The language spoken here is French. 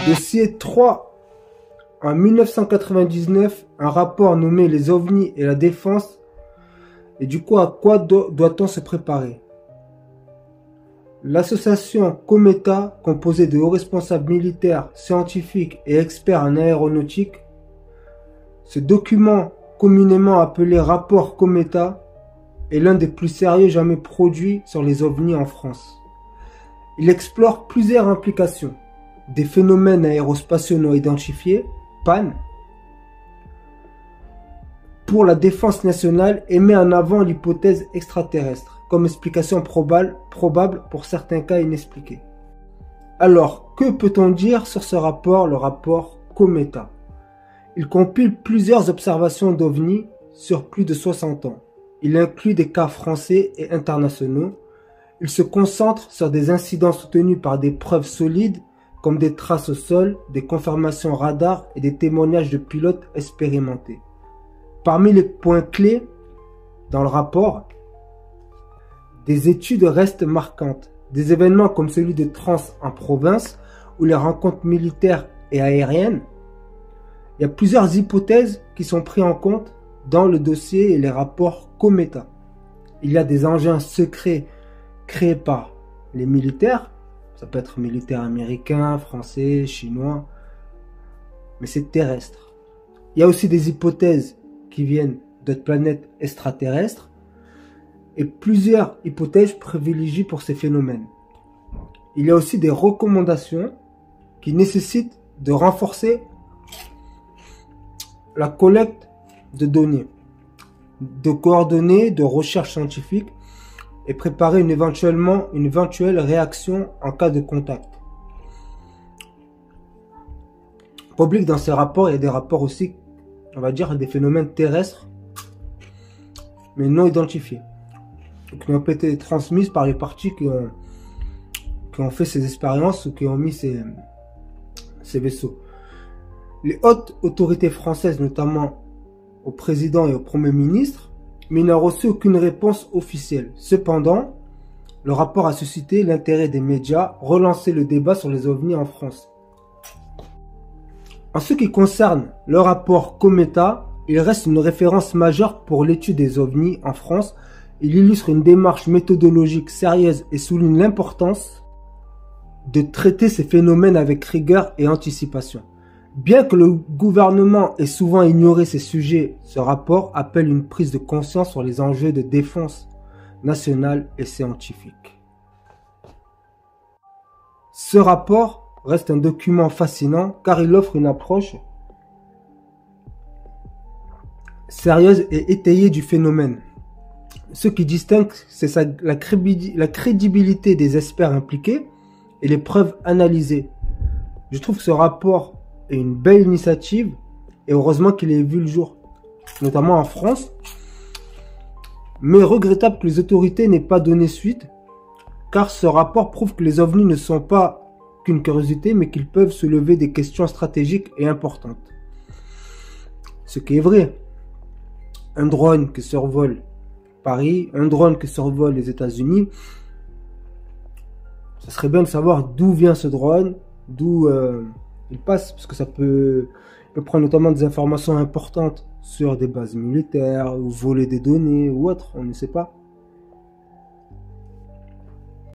Dossier 3. En 1999, un rapport nommé Les OVNI et la défense. Et du coup, à quoi doit-on se préparer? L'association Cometa, composée de hauts responsables militaires, scientifiques et experts en aéronautique, ce document communément appelé rapport Cometa est l'un des plus sérieux jamais produits sur les ovnis en France. Il explore plusieurs implications, des phénomènes aérospatiaux non identifiés, PAN, pour la défense nationale et met en avant l'hypothèse extraterrestre comme explication probable pour certains cas inexpliqués. Alors, que peut-on dire sur ce rapport, le rapport Cometa? Il compile plusieurs observations d'OVNI sur plus de 60 ans. Il inclut des cas français et internationaux. Il se concentre sur des incidents soutenus par des preuves solides comme des traces au sol, des confirmations radar et des témoignages de pilotes expérimentés. Parmi les points clés dans le rapport, des études restent marquantes. Des événements comme celui de Trans en province ou les rencontres militaires et aériennes. Il y a plusieurs hypothèses qui sont prises en compte dans le dossier et les rapports Cometa. Il y a des engins secrets créés par les militaires. Ça peut être militaires américains, français, chinois. Mais c'est terrestre. Il y a aussi des hypothèses qui viennent d'autres planètes extraterrestres. Et plusieurs hypothèses privilégient pour ces phénomènes. Il y a aussi des recommandations qui nécessitent de renforcer la collecte de données, de coordonnées, de recherche scientifique et préparer une éventuelle réaction en cas de contact. Public dans ces rapports, il y a des rapports aussi, on va dire, des phénomènes terrestres, mais non identifiés, qui ont été transmises par les parties qui ont fait ces expériences ou qui ont mis ces vaisseaux. Les hautes autorités françaises, notamment au président et au premier ministre, mais n'ont reçu aucune réponse officielle. Cependant, le rapport a suscité l'intérêt des médias, relancé le débat sur les ovnis en France. En ce qui concerne le rapport Cometa, il reste une référence majeure pour l'étude des ovnis en France. Il illustre une démarche méthodologique sérieuse et souligne l'importance de traiter ces phénomènes avec rigueur et anticipation. Bien que le gouvernement ait souvent ignoré ces sujets, ce rapport appelle une prise de conscience sur les enjeux de défense nationale et scientifique. Ce rapport reste un document fascinant car il offre une approche sérieuse et étayée du phénomène. Ce qui distingue, c'est la crédibilité des experts impliqués et les preuves analysées. Je trouve que ce rapport est une belle initiative et heureusement qu'il ait vu le jour, notamment en France. Mais regrettable que les autorités n'aient pas donné suite, car ce rapport prouve que les ovnis ne sont pas qu'une curiosité, mais qu'ils peuvent soulever des questions stratégiques et importantes. Ce qui est vrai. Un drone qui survole Paris, un drone qui survole les États-Unis, ça serait bien de savoir d'où vient ce drone, d'où il passe, parce que il peut prendre notamment des informations importantes sur des bases militaires, ou voler des données, ou autre, on ne sait pas.